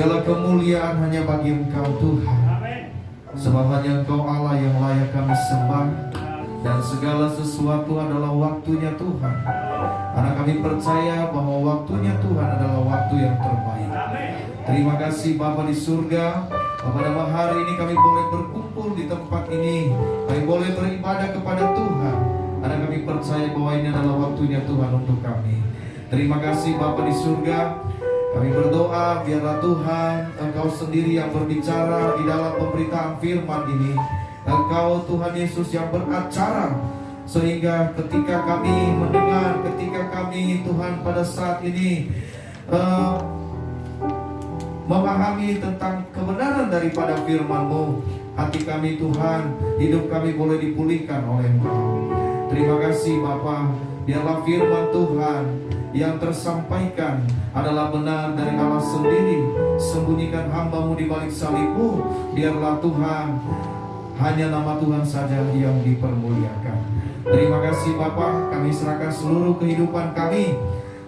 Segala kemuliaan hanya bagi Engkau Tuhan. Sebab hanya Engkau Allah yang layak kami sembah. Dan segala sesuatu adalah waktunya Tuhan. Karena kami percaya bahwa waktunya Tuhan adalah waktu yang terbaik. Terima kasih Bapa di surga. Pada hari ini kami boleh berkumpul di tempat ini. Kami boleh beribadah kepada Tuhan. Karena kami percaya bahwa ini adalah waktunya Tuhan untuk kami. Terima kasih Bapa di surga. Kami berdoa biarlah Tuhan Engkau sendiri yang berbicara di dalam pemberitaan firman ini. Engkau Tuhan Yesus yang beracara, sehingga ketika kami mendengar, ketika kami Tuhan pada saat ini memahami tentang kebenaran daripada firman-Mu, hati kami Tuhan, hidup kami boleh dipulihkan oleh Engkau. Terima kasih Bapa. Biarlah firman Tuhan yang tersampaikan adalah benar dari Allah sendiri. Sembunyikan hamba-Mu di balik salib-Mu. Biarlah Tuhan, hanya nama Tuhan saja yang dipermuliakan. Terima kasih Bapa. Kami serahkan seluruh kehidupan kami.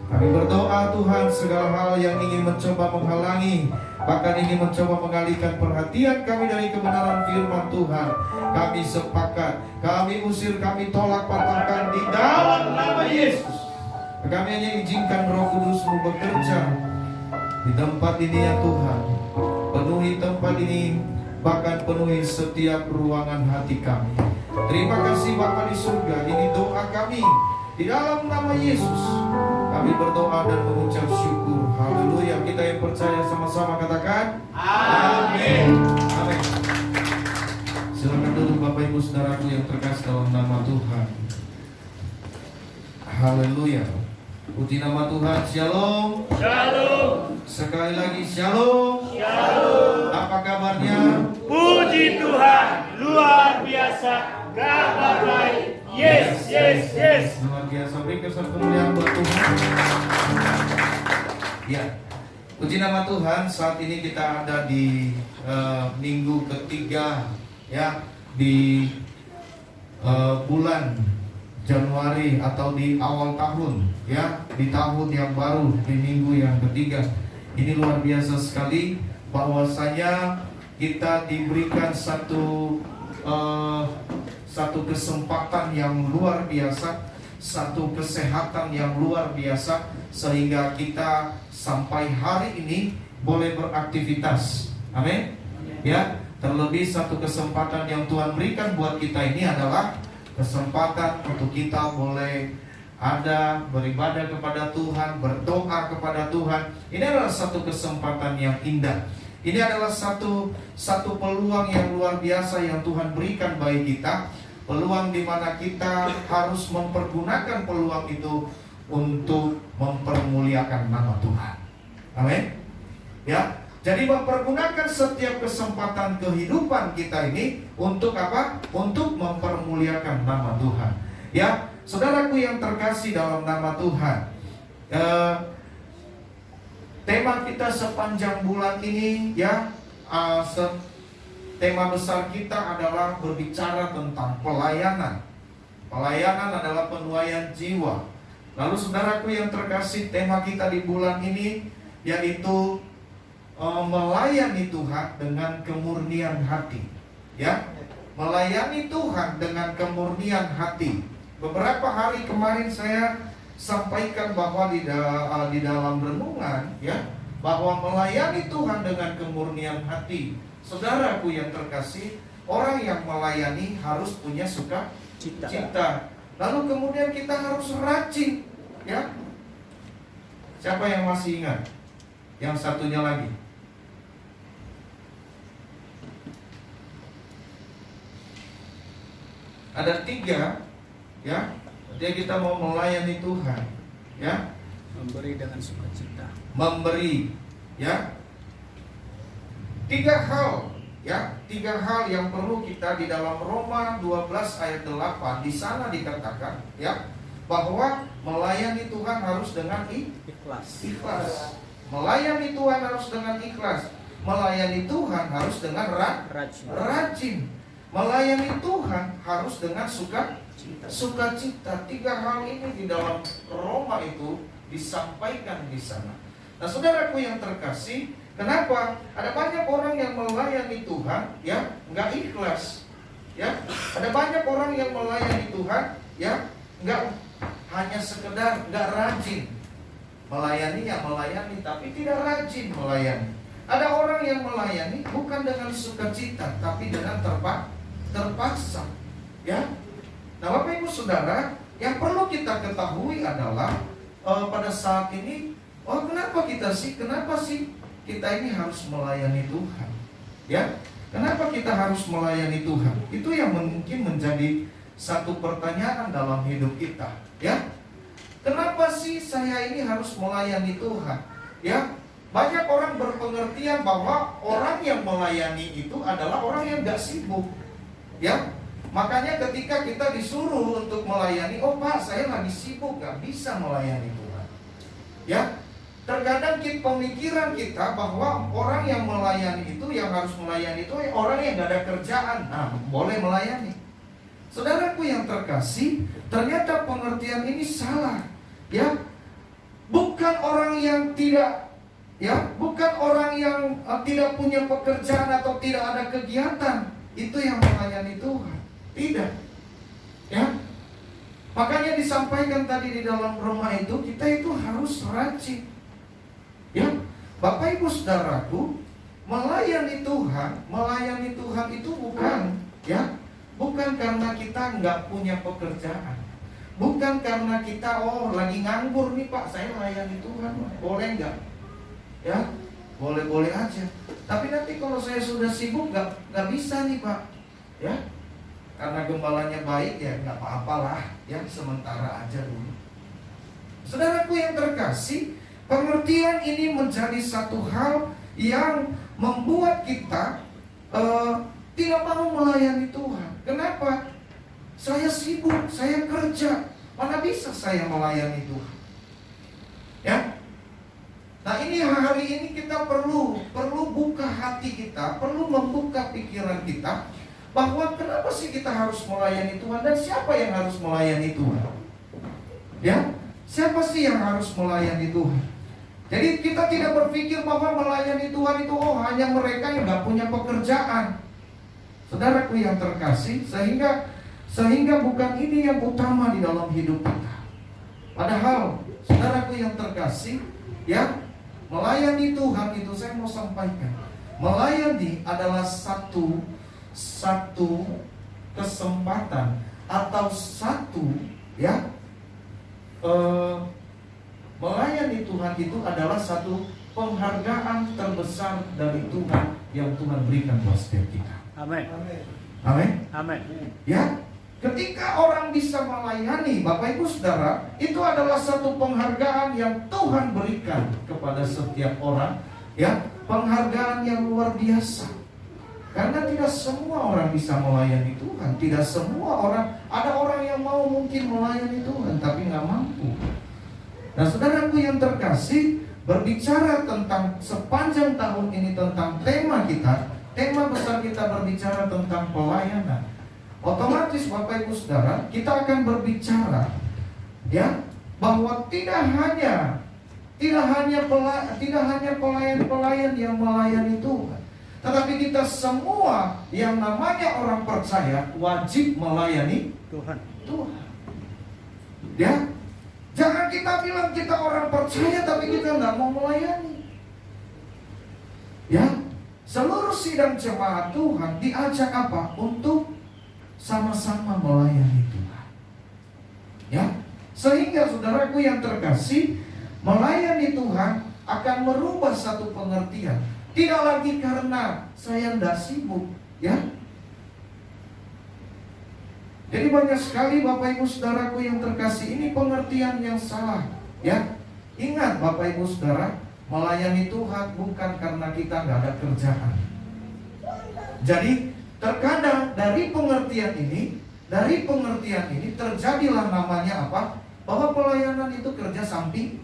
Kami berdoa Tuhan, segala hal yang ingin mencoba menghalangi, bahkan ingin mencoba mengalihkan perhatian kami dari kebenaran firman Tuhan, kami sepakat, kami usir, kami tolak, patahkan di dalam nama Yesus. Kami hanya izinkan Roh Kudus-Mu bekerja di tempat ini ya Tuhan. Penuhi tempat ini, bahkan penuhi setiap ruangan hati kami. Terima kasih Bapa di surga. Ini doa kami di dalam nama Yesus. Kami berdoa dan mengucap syukur. Haleluya. Kita yang percaya sama-sama katakan amin. Amin. Silakan duduk Bapak Ibu Saudaraku yang terkasih dalam nama Tuhan. Haleluya. Puji nama Tuhan. Shalom. Shalom. Sekali lagi shalom. Shalom. Apa kabarnya? Puji Tuhan, luar biasa, kabar baik. Yes, yes, yes. Luar biasa. Beri kesan kemuliaan buat Tuhan. Ya. Puji nama Tuhan. Saat ini kita ada di minggu ketiga ya, di bulan Januari atau di awal tahun ya, di tahun yang baru, di minggu yang ketiga. Ini luar biasa sekali bahwasanya kita diberikan satu kesempatan yang luar biasa, satu kesehatan yang luar biasa, sehingga kita sampai hari ini boleh beraktivitas. Amin. Ya, terlebih satu kesempatan yang Tuhan berikan buat kita ini adalah kesempatan untuk kita boleh ada beribadah kepada Tuhan, berdoa kepada Tuhan. Ini adalah satu kesempatan yang indah. Ini adalah satu peluang yang luar biasa yang Tuhan berikan bagi kita. Peluang di mana kita harus mempergunakan peluang itu untuk mempermuliakan nama Tuhan. Amin. Ya. Jadi mempergunakan setiap kesempatan kehidupan kita ini untuk apa? Untuk mempermuliakan nama Tuhan. Ya, saudaraku yang terkasih dalam nama Tuhan. Tema kita sepanjang bulan ini ya, tema besar kita adalah berbicara tentang pelayanan. Pelayanan adalah penuaian jiwa. Lalu saudaraku yang terkasih, tema kita di bulan ini yaitu melayani Tuhan dengan kemurnian hati. Ya, melayani Tuhan dengan kemurnian hati. Beberapa hari kemarin saya sampaikan bahwa di dalam renungan ya, bahwa melayani Tuhan dengan kemurnian hati. Saudaraku yang terkasih, orang yang melayani harus punya sukacita. Lalu kemudian kita harus rajin, ya. Siapa yang masih ingat? Yang satunya lagi. Ada 3, ya. Jadi kita mau melayani Tuhan, ya. Memberi dengan sukacita. Memberi, ya. 3 hal, ya. 3 hal yang perlu kita di dalam Roma 12 ayat 8 di sana dikatakan, ya, bahwa melayani Tuhan harus dengan ikhlas. Melayani Tuhan harus dengan ikhlas. Melayani Tuhan harus dengan rajin. Melayani Tuhan harus dengan sukacita. 3 hal ini di dalam Roma itu disampaikan di sana. Nah, saudaraku yang terkasih, Kenapa? Ada banyak orang yang melayani Tuhan, ya, nggak ikhlas, ya. Ada banyak orang yang melayani Tuhan, ya, nggak hanya sekedar nggak rajin melayani, ya melayani, tapi tidak rajin melayani. Ada orang yang melayani bukan dengan sukacita, tapi dengan terpaksa, ya. Nah, Bapak Ibu Saudara, yang perlu kita ketahui adalah pada saat ini, kenapa sih kita ini harus melayani Tuhan, ya? Kenapa kita harus melayani Tuhan? Itu yang mungkin menjadi satu pertanyaan dalam hidup kita, ya. Kenapa sih saya ini harus melayani Tuhan? Ya, banyak orang berpengertian bahwa orang yang melayani itu adalah orang yang gak sibuk, ya. Makanya ketika kita disuruh untuk melayani, Pak, saya lagi sibuk, gak bisa melayani Tuhan, ya. Terkadang pemikiran kita bahwa orang yang melayani itu, yang harus melayani itu orang yang gak ada kerjaan, nah boleh melayani. Saudaraku yang terkasih, ternyata pengertian ini salah, ya. Bukan orang yang tidak, ya, bukan orang yang tidak punya pekerjaan atau tidak ada kegiatan itu yang melayani Tuhan, tidak, ya. Makanya disampaikan tadi di dalam Roma itu, kita itu harus rajin, ya. Bapak Ibu Saudaraku, melayani Tuhan itu bukan, ya, bukan karena kita nggak punya pekerjaan, bukan karena kita lagi nganggur nih Pak, saya melayani Tuhan, boleh nggak? Ya, boleh aja. Tapi nanti kalau saya sudah sibuk nggak bisa nih Pak, ya. Karena gembalanya baik, ya nggak apa-apalah, ya sementara aja dulu. Saudaraku yang terkasih, pengertian ini menjadi satu hal yang membuat kita tidak mau melayani Tuhan. Kenapa? Saya sibuk, saya kerja, mana bisa saya melayani Tuhan, ya. Nah, ini hari ini kita perlu buka hati kita, perlu membuka pikiran kita bahwa kenapa sih kita harus melayani Tuhan dan siapa yang harus melayani Tuhan, ya. Siapa sih yang harus melayani Tuhan? Jadi kita tidak berpikir bahwa melayani Tuhan itu hanya mereka yang gak punya pekerjaan. Saudaraku yang terkasih, sehingga bukan ini yang utama di dalam hidup kita. Padahal, saudaraku yang terkasih, ya, melayani Tuhan itu saya mau sampaikan, melayani adalah satu kesempatan atau melayani Tuhan itu adalah satu penghargaan terbesar dari Tuhan yang Tuhan berikan buat setiap kita. Amin. Amin. Amin. Ya, ketika orang bisa melayani, Bapak Ibu Saudara, itu adalah satu penghargaan yang Tuhan berikan kepada setiap orang, ya, penghargaan yang luar biasa. Karena tidak semua orang bisa melayani Tuhan, tidak semua orang, ada orang yang mau mungkin melayani Tuhan tapi nggak mampu. Nah, saudaraku yang terkasih, berbicara tentang sepanjang tahun ini tentang tema besar kita berbicara tentang pelayanan. Otomatis Bapak Ibu Saudara, kita akan berbicara, ya, bahwa tidak hanya pelayan-pelayan yang melayani Tuhan, tetapi kita semua yang namanya orang percaya wajib melayani Tuhan. Ya, jangan kita bilang kita orang percaya tapi kita nggak mau melayani. Ya, seluruh sidang jemaat Tuhan diajak apa? Untuk sama-sama melayani Tuhan. Ya, sehingga saudaraku yang terkasih, melayani Tuhan akan merubah satu pengertian. Tidak lagi karena saya tidak sibuk, ya. Jadi banyak sekali Bapak Ibu Saudaraku yang terkasih, ini pengertian yang salah, ya. Ingat Bapak Ibu Saudara, melayani Tuhan bukan karena kita nggak ada kerjaan. Jadi terkadang dari pengertian ini terjadilah namanya apa? Bahwa pelayanan itu kerja sampingan.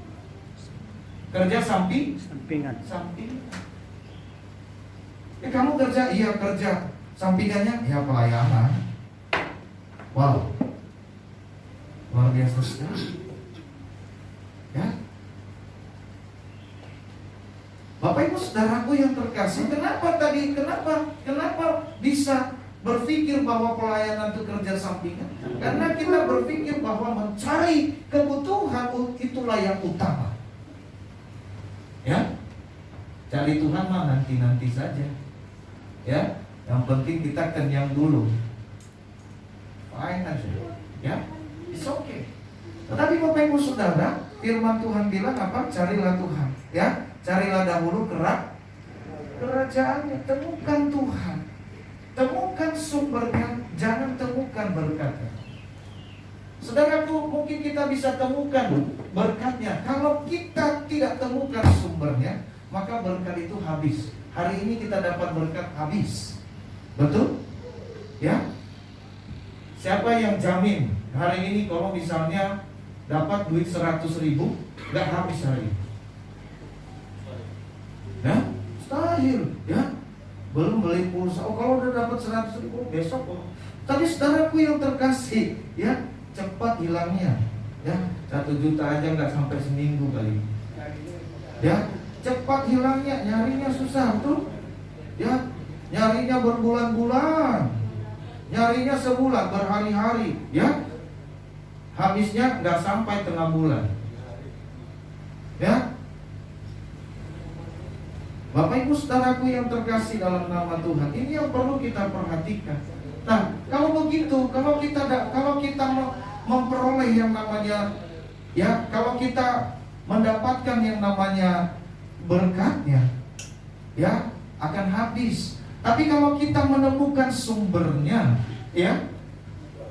Kamu kerja, iya kerja. Sampingannya, ya pelayanan. Wow, luar biasa sekali. Ya. Bapak Ibu saudaraku yang terkasih, kenapa bisa berpikir bahwa pelayanan itu kerja sampingan? Karena kita berpikir bahwa mencari kebutuhan itulah yang utama. Ya, cari Tuhan mah nanti saja. Ya, yang penting kita kenyang dulu. Fine aja. Ya, it's okay. Tetapi Bapak Ibu Saudara, firman Tuhan bilang apa? Carilah Tuhan. Ya, carilah dahulu kerajaannya. Temukan Tuhan. Temukan sumbernya, jangan temukan berkatnya. Saudaraku, mungkin kita bisa temukan berkatnya. Kalau kita tidak temukan sumbernya, maka berkat itu habis. Hari ini kita dapat berkat habis. Betul? Ya. Siapa yang jamin hari ini kalau misalnya dapat duit 100.000 nggak habis hari ini? Ya, mustahil. Ya, belum beli pulsa. Oh, kalau udah dapat 100.000 besok. Oh. Tapi saudaraku yang terkasih, ya, cepat hilangnya. Ya, 1 juta aja nggak sampai seminggu kali. Ya, cepat hilangnya, nyarinya susah tuh. Ya, nyarinya berbulan-bulan, nyarinya sebulan, berhari-hari. Ya, habisnya nggak sampai tengah bulan. Ya, Bapak Ibu saudaraku yang terkasih dalam nama Tuhan, ini yang perlu kita perhatikan. Nah, kalau begitu, kalau kita memperoleh yang namanya, ya, kalau kita mendapatkan yang namanya berkatnya, ya, akan habis. Tapi kalau kita menemukan sumbernya, ya,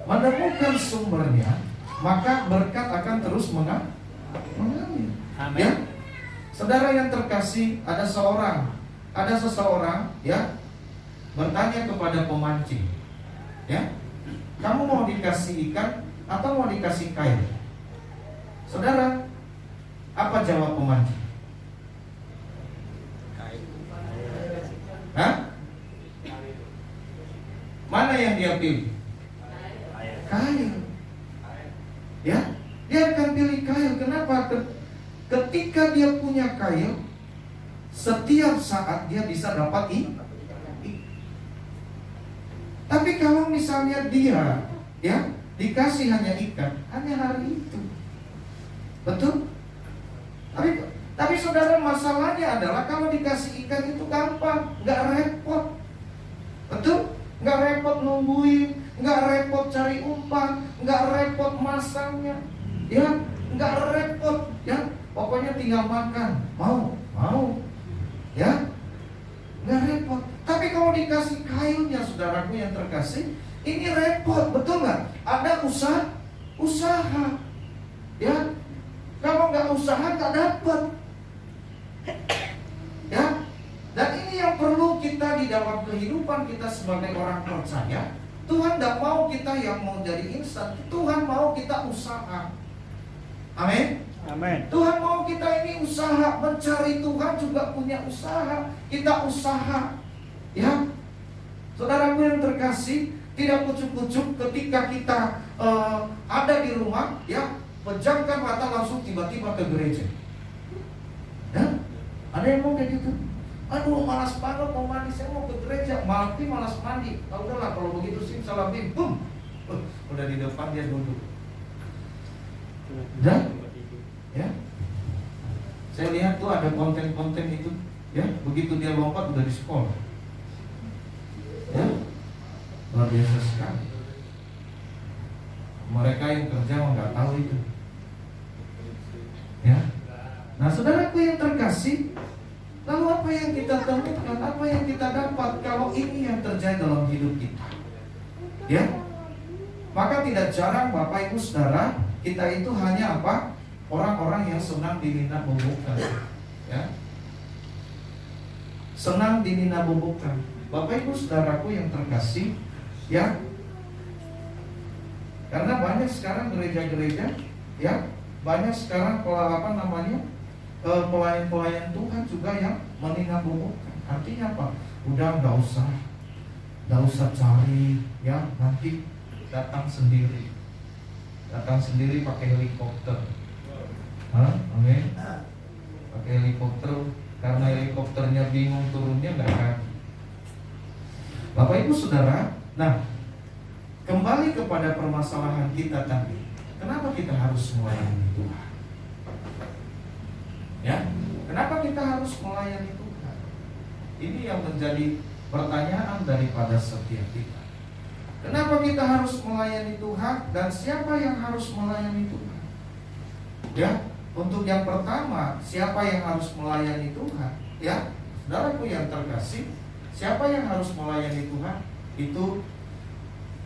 menemukan sumbernya, maka berkat akan terus mengalir. Ya, saudara yang terkasih, ada seseorang, ya, bertanya kepada pemancing, ya, kamu mau dikasih ikan atau mau dikasih kail? Saudara, apa jawab pemancing? Hah? Mana yang dia pilih? Kail. Ya, dia akan pilih kail. Kenapa? Ketika dia punya kail, setiap saat dia bisa dapat ikan. Tapi kalau misalnya dia, ya, dikasih hanya ikan, hanya hari itu, betul? Tapi saudara, masalahnya adalah kalau dikasih ikan itu gampang, nggak repot, betul? Nggak repot nungguin, nggak repot cari umpan, nggak repot masangnya, ya, nggak repot, ya, pokoknya tinggal makan, mau, ya, nggak repot. Tapi kalau dikasih kailnya, saudaraku yang terkasih, ini repot, betul nggak? Ada usaha, ya. Kalau nggak usaha nggak dapat, ya. Dan ini yang perlu kita di dalam kehidupan kita sebagai orang percaya. Tuhan tidak mau kita yang mau jadi instan. Tuhan mau kita usaha. Amin. Amin. Tuhan mau kita ini usaha, mencari Tuhan juga punya usaha. Kita usaha, ya. Saudaraku yang terkasih, tidak kucuk-kucuk ketika kita ada di rumah, ya, pejamkan mata langsung tiba-tiba ke gereja. Ya? Ada yang mau kayak gitu? Aduh, malas banget mau mandi, saya mau ke gereja, malas mandi. Ah, udahlah, kalau begitu sih salam bim, boom, udah di depan dia duduk. Udah, ya. Saya lihat tuh ada konten-konten itu, ya, begitu dia lompat udah di sekolah. Ya, luar biasa sekali. Mereka yang kerja nggak tahu itu. Ya. Nah, saudaraku yang terkasih, lalu apa yang kita temukan, apa yang kita dapat kalau ini yang terjadi dalam hidup kita? Ya, maka tidak jarang Bapak Ibu Saudara, kita itu hanya apa? Orang-orang yang senang dinina-bobokkan, ya, senang dinina-bobokkan. Bapak Ibu Saudaraku yang terkasih, ya, karena banyak sekarang gereja-gereja, ya, banyak sekarang pelayan-pelayan Tuhan juga yang menina-bobokkan. Artinya apa? Udah nggak usah cari, ya, nanti datang sendiri pakai helikopter. Amin. Pakai helikopter, karena helikopter saya bingung turunnya nggak kan. Bapak Ibu Saudara, nah kembali kepada permasalahan kita tadi. Kenapa kita harus melayani Tuhan? Ya, kenapa kita harus melayani Tuhan? Ini yang menjadi pertanyaan daripada setiap kita. Kenapa kita harus melayani Tuhan dan siapa yang harus melayani Tuhan? Ya, untuk yang pertama, siapa yang harus melayani Tuhan? Ya, saudaraku yang terkasih, siapa yang harus melayani Tuhan? Itu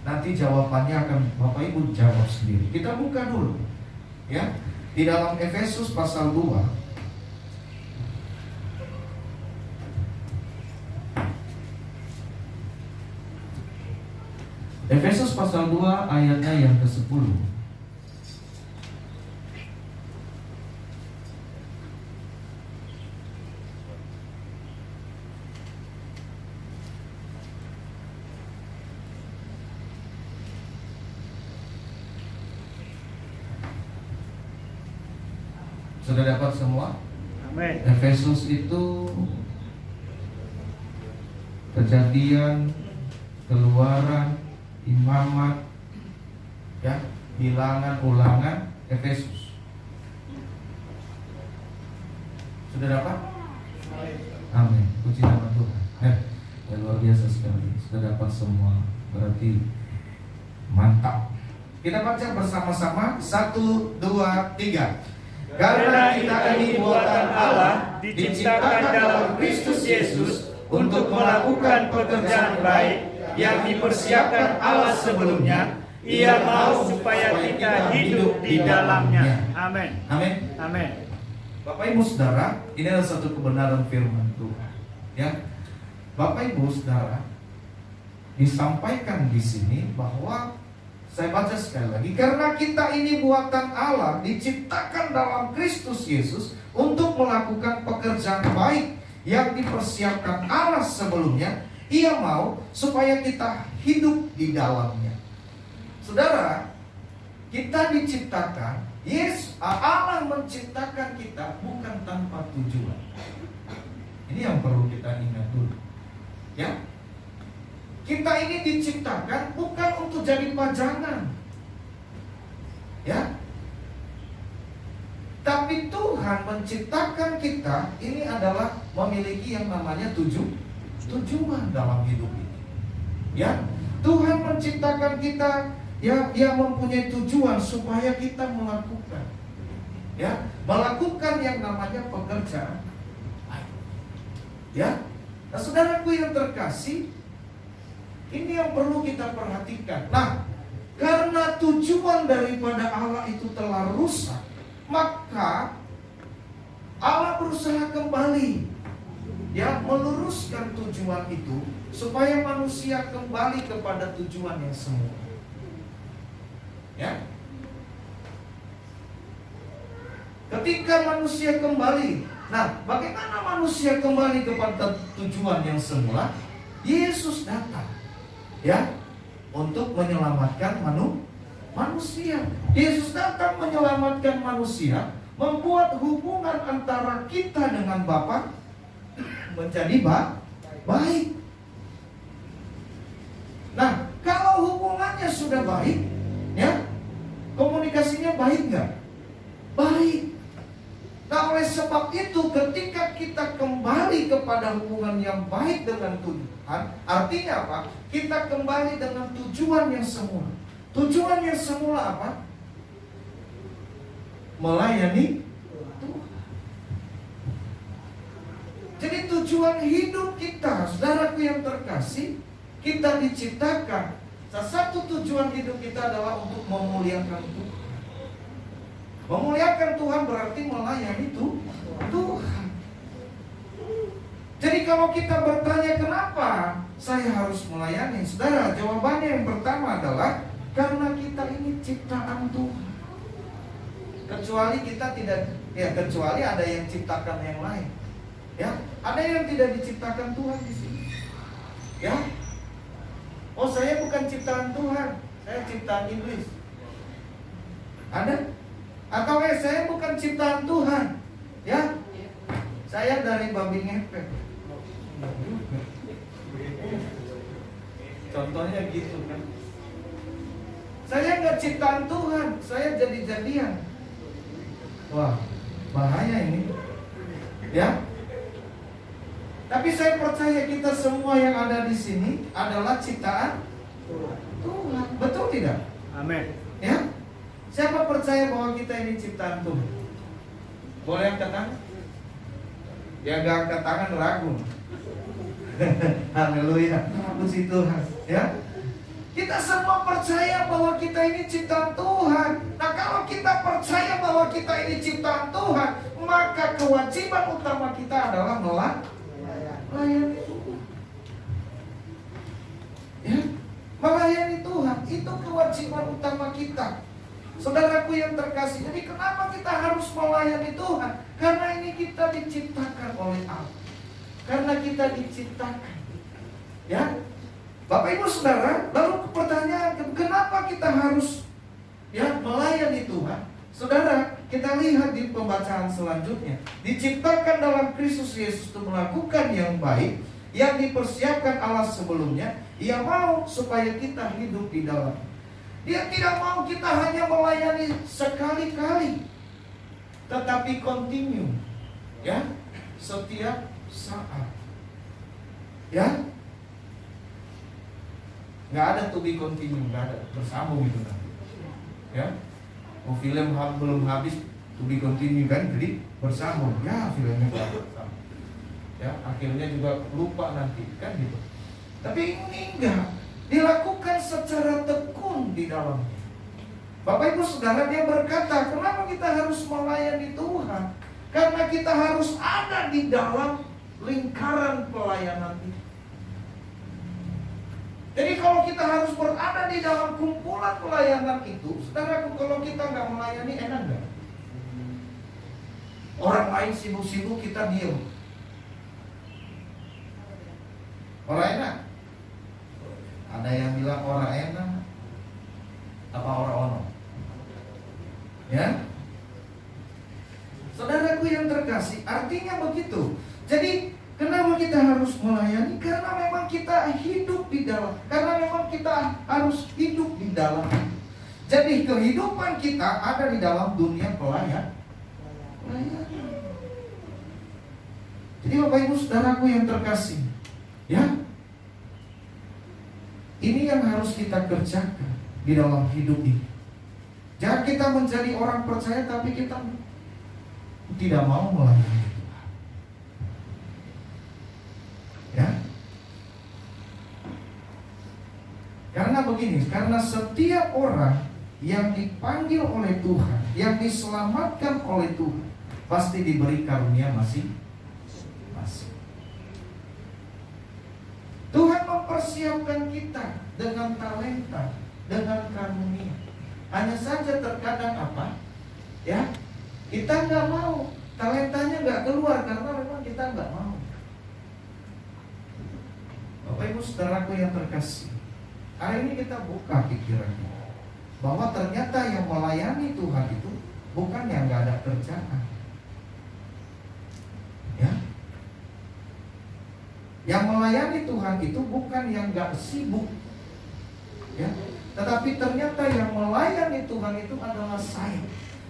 nanti jawabannya akan Bapak Ibu jawab sendiri. Kita buka dulu, ya, di dalam Efesus pasal 2. Efesus pasal 2 ayatnya yang ke-10. Sudah dapat semua? Amin. Efesus itu Kejadian, Keluaran, Imamat, ya, Bilangan, Ulangan, Efesus. Sudah dapat? Amin. Puji nama Tuhan. Luar biasa sekali. Sudah dapat semua. Berarti mantap. Kita baca bersama-sama. 1, 2, 3. Karena kita ini buatan Allah, diciptakan dalam Kristus Yesus untuk melakukan pekerjaan baik yang dipersiapkan Allah sebelumnya. Ia mau supaya kita hidup di dalamnya. Amin. Amin. Amin. Bapak Ibu Saudara, ini adalah satu kebenaran firman Tuhan. Ya, Bapak Ibu Saudara, disampaikan di sini bahwa saya baca sekali lagi, karena kita ini buatan Allah, diciptakan dalam Kristus Yesus untuk melakukan pekerjaan baik yang dipersiapkan Allah sebelumnya. Ia mau supaya kita hidup di dalamnya. Saudara, kita diciptakan, Allah menciptakan kita bukan tanpa tujuan. Ini yang perlu kita ingat dulu. Ya, kita ini diciptakan bukan untuk jadi pajangan, ya. Tapi Tuhan menciptakan kita ini adalah memiliki yang namanya tujuan dalam hidup ini. Ya, Tuhan menciptakan kita, ya, Dia mempunyai tujuan supaya kita melakukan, ya, melakukan yang namanya pekerjaan. Ya, nah, saudaraku yang terkasih, ini yang perlu kita perhatikan. Nah, karena tujuan daripada Allah itu telah rusak, maka Allah berusaha kembali, ya, meluruskan tujuan itu supaya manusia kembali kepada tujuan yang semula. Ya, ketika manusia kembali, nah, bagaimana manusia kembali kepada tujuan yang semula? Yesus datang, ya, untuk menyelamatkan manusia. Yesus datang menyelamatkan manusia, membuat hubungan antara kita dengan Bapa menjadi baik. Nah, kalau hubungannya sudah baik, ya, komunikasinya baik nggak? Baik. Nah, oleh sebab itu ketika kita kembali kepada hubungan yang baik dengan Tuhan, artinya apa? Kita kembali dengan tujuan yang semula. Tujuan yang semula apa? Melayani Tuhan. Jadi tujuan hidup kita, saudaraku yang terkasih, kita diciptakan. Salah satu tujuan hidup kita adalah untuk memuliakan Tuhan. Memuliakan Tuhan berarti melayani Tuhan. Jadi kalau kita bertanya kenapa saya harus melayani, saudara, jawabannya yang pertama adalah karena kita ini ciptaan Tuhan. Kecuali kita tidak, ya, kecuali ada yang ciptakan yang lain. Ya, ada yang tidak diciptakan Tuhan di sini. Ya. Oh, saya bukan ciptaan Tuhan, saya ciptaan iblis. Ada? Atau saya bukan ciptaan Tuhan, ya, saya dari babi ngepet. Contohnya gitu kan. Saya nggak ciptaan Tuhan, saya jadi-jadian. Wah, bahaya ini. Ya. Tapi saya percaya kita semua yang ada di sini adalah ciptaan Tuhan. Betul tidak? Amin. Ya. Siapa percaya bahwa kita ini ciptaan Tuhan? Boleh angkat tangan? Yang nggak angkat tangan ragu. Haleluya. Puji Tuhan. Ya. Kita semua percaya bahwa kita ini ciptaan Tuhan. Nah, kalau kita percaya bahwa kita ini ciptaan Tuhan, maka kewajiban utama kita adalah melayani Tuhan. Ya, melayani Tuhan itu kewajiban utama kita. Saudaraku yang terkasih, jadi kenapa kita harus melayani Tuhan? Karena ini kita diciptakan oleh Allah. Karena kita diciptakan. Ya. Bapak Ibu Saudara, lalu pertanyaan, kenapa kita harus melayani Tuhan? Saudara, kita lihat di pembacaan selanjutnya. Diciptakan dalam Kristus Yesus untuk melakukan yang baik, yang dipersiapkan Allah sebelumnya. Ia mau supaya kita hidup di dalam. Dia tidak mau kita hanya melayani sekali-kali, tetapi continue, ya, setiap saat, ya. Nggak ada to be continue, nggak ada bersambung gitu kan, ya. Oh, film belum habis to be continue kan, jadi bersambung, ya filmnya bersambung, ya akhirnya juga lupa nanti kan gitu. Tapi ini enggak dilakukan secara tekun di dalamnya. Bapak Ibu Saudara, dia berkata, kenapa kita harus melayani Tuhan? Karena kita harus ada di dalam lingkaran pelayanan itu. Jadi kalau kita harus berada di dalam kumpulan pelayanan itu, saudaraku, kalau kita nggak melayani, enak nggak? Orang lain sibuk-sibuk, kita diam. Orang enak? Ada yang bilang orang enak, apa orang ono? Ya, saudaraku yang terkasih, artinya begitu. Jadi kenapa kita harus melayani? Karena memang kita hidup di dalam. Karena memang kita harus hidup di dalam. Jadi kehidupan kita ada di dalam dunia pelayanan. Jadi Bapak Ibu Saudaraku yang terkasih, ya, ini yang harus kita kerjakan di dalam hidup ini. Jangan kita menjadi orang percaya tapi kita tidak mau melayani. Ya. Karena begini, karena setiap orang yang dipanggil oleh Tuhan, yang diselamatkan oleh Tuhan, pasti diberi karunia masing-masing. Tuhan mempersiapkan kita dengan talenta, dengan karunia. Hanya saja terkadang apa? Ya, kita nggak mau, talentanya nggak keluar karena memang kita nggak mau. Bapak Ibu Saudaraku yang terkasih, hari ini kita buka pikirannya bahwa ternyata yang melayani Tuhan itu bukan yang nggak ada kerjaan, ya. Yang melayani Tuhan itu bukan yang nggak sibuk, ya. Tetapi ternyata yang melayani Tuhan itu adalah saya.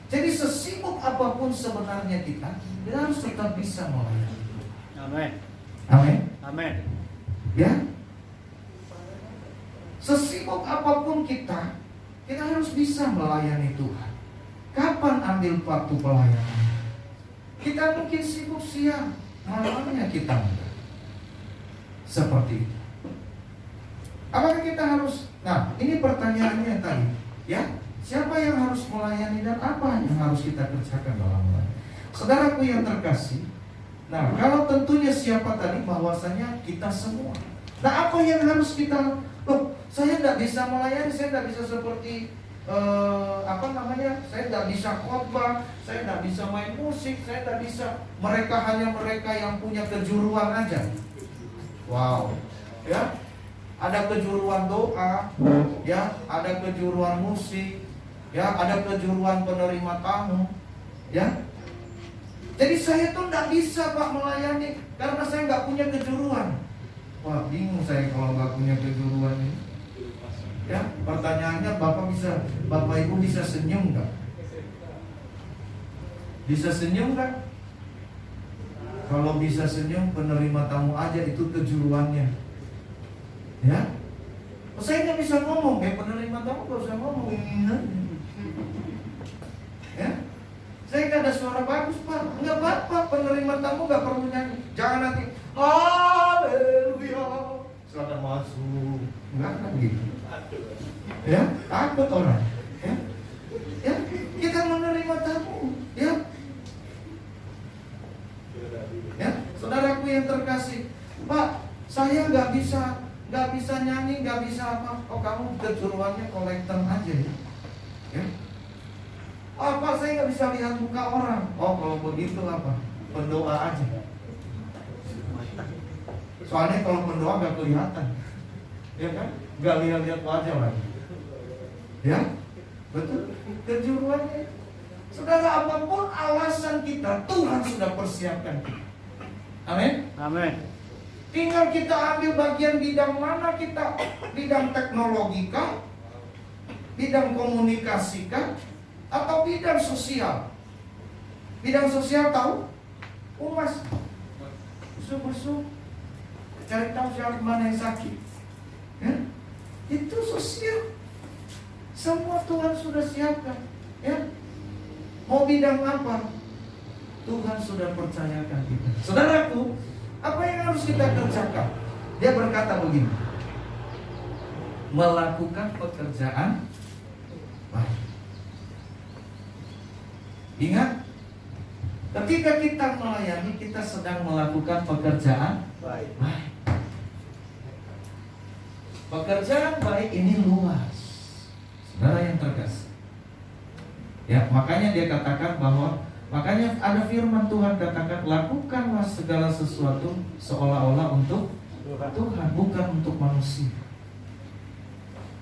Jadi sesibuk apapun sebenarnya kita harus tetap bisa melayani. Amin. Amin. Amin. Ya, sesibuk apapun kita harus bisa melayani Tuhan. Kapan ambil waktu pelayanan? Kita mungkin sibuk siang, malamnya kita enggak. Seperti itu. Apakah kita harus? Nah, ini pertanyaannya tadi, ya. Siapa yang harus melayani dan apa yang harus kita kerjakan dalam melayani? Saudaraku yang terkasih, nah, kalau tentunya siapa tadi, bahwasanya kita semua. Nah, apa yang harus kita? Saya tidak bisa melayani, saya tidak bisa seperti saya tidak bisa khotbah, saya tidak bisa main musik, saya tidak bisa. Mereka yang punya kejuruan aja. Wow, ya. Ada kejuruan doa, ya, ada kejuruan musik, ya, ada kejuruan penerima tamu, ya. Jadi saya tuh tidak bisa Pak melayani karena saya nggak nggak punya kejuruan. Wah, bingung saya kalau nggak punya kejuruan ini. Ya, pertanyaannya Bapak Ibu bisa senyum nggak? Bisa senyum nggak? Kalau bisa senyum, penerima tamu aja itu kejuruannya. Ya, saya nggak bisa ngomong, kayak penerima tamu nggak usah ngomong. Ya, saya nggak ada suara bagus Pak, nggak apa-apa, penerima tamu nggak perlu nyanyi. Jangan nanti haleluya, silakan masuk, nggak kan gitu. Ya, takut orang. Ya, ya, kita menerima tamu. Ya, ya, saudaraku yang terkasih, Pak, saya nggak bisa nyanyi, nggak bisa apa. Oh, kamu kejuruannya kolektor aja ya. Ya. Oh, Pak, saya nggak bisa lihat muka orang. Oh, kalau begitu apa? Pendoa aja. Soalnya kalau pendoa nggak kelihatan, ya kan? Nggak lihat wajah lagi. Ya, betul. Kejuruannya. Saudara, apapun alasan kita, Tuhan sudah persiapkan. Amin. Amin. Tinggal kita ambil bagian bidang mana kita, bidang teknologi kah, bidang komunikasi kah, atau bidang sosial. Bidang sosial tahu? Umas, busuk-busuk, cari tahu siapa mana yang sakit. Ya? Itu sosial. Semua Tuhan sudah siapkan. Ya, mau bidang apa? Tuhan sudah percayakan kita. Saudaraku, apa yang harus kita kerjakan? Dia berkata begini, melakukan pekerjaan baik. Ingat, ketika kita melayani, kita sedang melakukan pekerjaan baik. Pekerjaan baik ini luas, saudara yang terkasih. Ya, makanya dia katakan bahwa, makanya ada firman Tuhan katakan, lakukanlah segala sesuatu seolah-olah untuk Tuhan, bukan untuk manusia.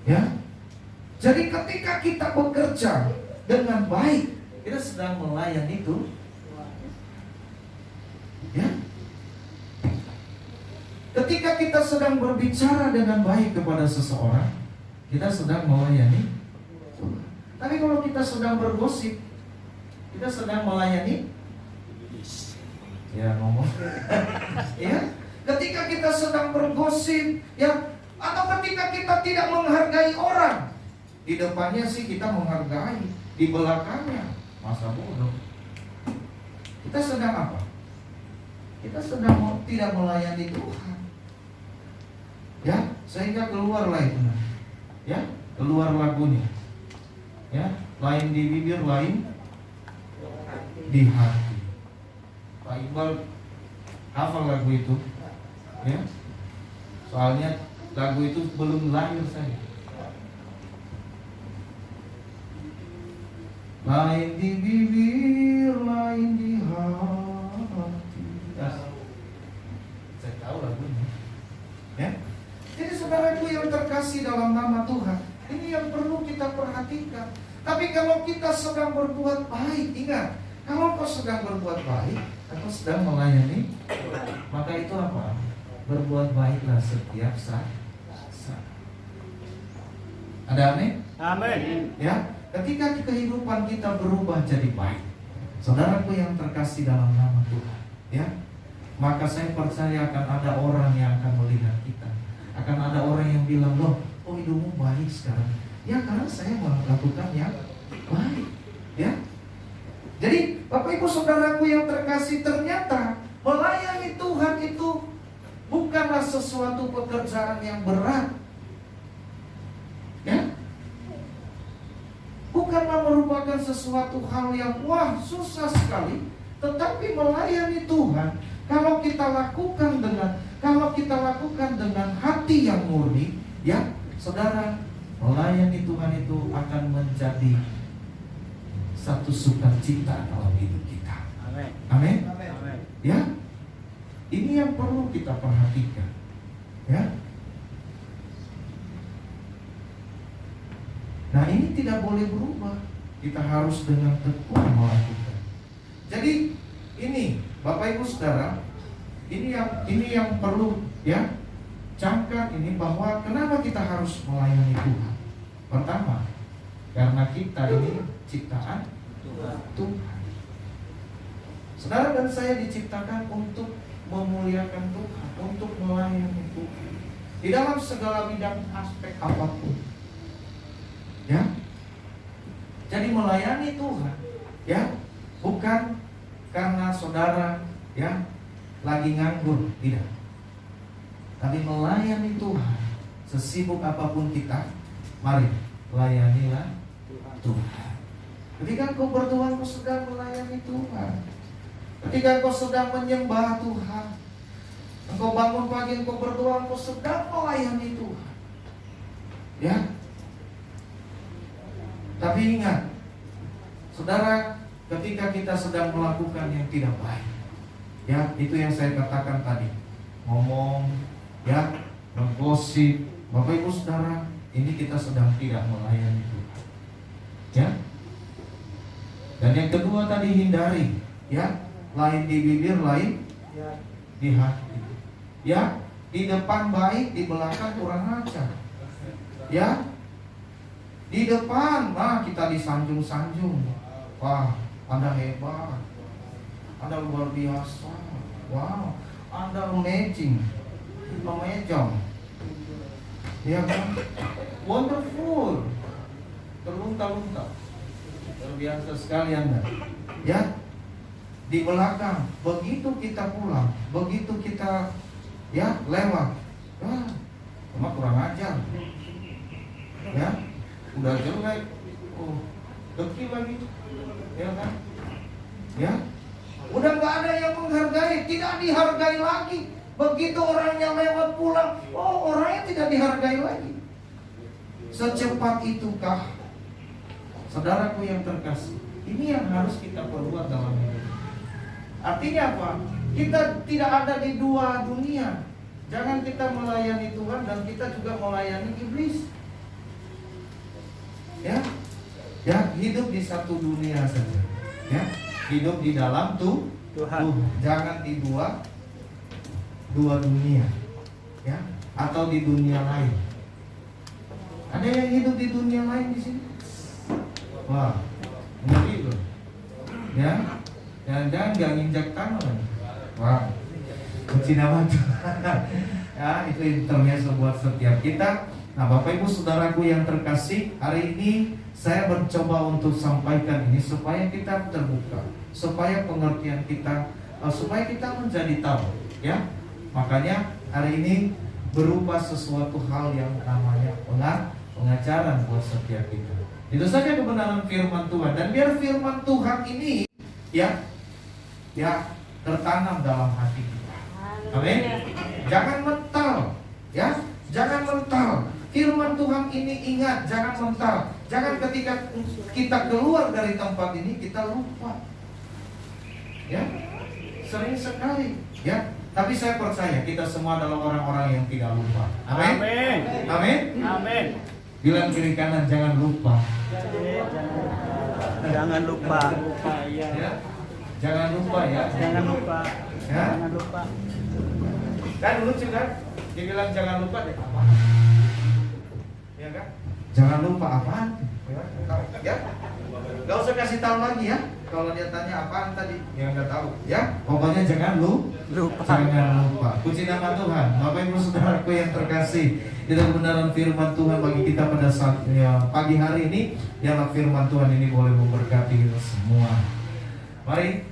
Ya, jadi ketika kita bekerja dengan baik, kita sedang melayani itu. Ya, ketika kita sedang berbicara dengan baik kepada seseorang, kita sedang melayani. Tapi kalau kita sedang bergosip, kita sedang melayani. Ya, ngomong. Ya, ketika kita sedang bergosip, ya, atau ketika kita tidak menghargai orang, di depannya sih kita menghargai, di belakangnya masa bodoh. Kita sedang apa? Kita sedang tidak melayani Tuhan. Ya, sehingga keluarlah itu. Ya, keluar lagunya. Ya, lain di bibir, lain di hati. Pak Iqbal hafal lagu itu. Ya, soalnya lagu itu belum lahir saya. Lain di bibir, lain di hati. Saya tahu lagunya. Ya, jadi saudaraku yang terkasih dalam nama Tuhan, ini yang perlu kita perhatikan. Tapi kalau kita sedang berbuat baik, ingat, kalau kau sedang berbuat baik atau sedang melayani, maka itu apa? Berbuat baiklah setiap saat. Ada amin? Amin. Ya, ketika kehidupan kita berubah jadi baik, saudaraku yang terkasih dalam nama Tuhan, ya, maka saya percaya akan ada orang yang akan melihat kita. Akan ada orang yang bilang, loh, oh hidupmu baik sekarang. Ya, karena saya melakukan yang baik. Ya, jadi Bapak Ibu saudaraku yang terkasih, ternyata melayani Tuhan itu bukanlah sesuatu pekerjaan yang berat. Ya, bukanlah merupakan sesuatu hal yang wah susah sekali. Tetapi melayani Tuhan, kalau kita lakukan dengan hati yang murni, ya saudara, melayani Tuhan itu akan menjadi satu sukacita dalam hidup kita. Amin. Amin. Amin. Ya, ini yang perlu kita perhatikan. Ya. Nah, ini tidak boleh berubah. Kita harus dengan tekun melakukan. Jadi ini Bapak Ibu Saudara, ini yang perlu ya camkan ini, bahwa kenapa kita harus melayani Tuhan. Pertama, karena kita ini ciptaan Tuhan. Saudara dan saya diciptakan untuk memuliakan Tuhan, untuk melayani Tuhan di dalam segala bidang aspek apapun. Ya. Jadi melayani Tuhan ya bukan karena saudara ya lagi nganggur, tidak. Tapi melayani Tuhan sesibuk apapun kita, mari layanilah Tuhan. Ketika engkau berdoa, engkau sedang melayani Tuhan. Ketika engkau sedang menyembah Tuhan, engkau bangun pagi, engkau berdoa, engkau sedang melayani Tuhan. Ya. Tapi ingat, saudara, ketika kita sedang melakukan yang tidak baik, ya, itu yang saya katakan tadi, ngomong, ya, menggosip, Bapak Ibu Saudara, ini kita sedang tidak melayani Tuhan. Ya. Dan yang kedua tadi, hindari, ya, lain di bibir, lain di hati. Ya, di depan baik, di belakang kurang ajar. Ya, di depan, kita disanjung-sanjung. Wah, Anda hebat, Anda luar biasa. Wow, Anda amazing, ya kan? Wonderful, terlunta-lunta, luar biasa sekali Anda. Ya, di belakang, begitu kita pulang, begitu kita ya lewat, cuma kurang ajar, ya, udah jelek, dekil lagi, ya kan, ya, udah nggak ada yang menghargai, tidak dihargai lagi. Begitu orangnya lewat pulang, orangnya tidak dihargai lagi. Secepat itukah, saudaraku yang terkasih? Ini yang harus kita perbuat dalam hidup. Artinya apa? Kita tidak ada di dua dunia. Jangan kita melayani Tuhan dan kita juga melayani iblis. Ya, ya, hidup di satu dunia saja. Ya, hidup di dalam Tuhan. Jangan di dua dunia. Ya, atau di dunia lain. Ada yang hidup di dunia lain di sini? Wah, ngeri loh. Ya, jangan gak nginjak tanah lagi. Wah, kunci nama Tuhan. Ya, itu intermezzo buat setiap kita. Nah, Bapak Ibu Saudaraku yang terkasih, hari ini saya mencoba untuk sampaikan ini supaya kita terbuka, supaya pengertian kita, supaya kita menjadi tahu, ya. Makanya hari ini berupa sesuatu hal yang namanya pengajaran buat setiap kita. Itu saja kebenaran firman Tuhan, dan biar firman Tuhan ini ya tertanam dalam hati kita. Amin. Jangan mental, ya, jangan mental. Firman Tuhan ini ingat, jangan mental. Jangan ketika kita keluar dari tempat ini kita lupa. Ya, sering sekali, ya. Tapi saya percaya kita semua adalah orang-orang yang tidak lupa. Amin. Amin. Amin. Bilang kiri kanan, jangan lupa. Jangan lupa. Ya. Jangan lupa ya. Jangan lupa. Ya. Jangan lupa. Kan lucu kan? Dibilang jangan lupa deh apa? Ya kan? Jangan lupa apaan? Ya. Gak usah kasih tahu lagi ya. Kalau dia tanya apaan tadi, ya nggak tahu. Ya, pokoknya jangan lupa. Jangan lupa. Puji nama Tuhan. Bapak Ibu Saudaraku yang terkasih, itu kebenaran firman Tuhan bagi kita pada saat pagi hari ini. Yang firman Tuhan ini boleh memberkati kita semua. Mari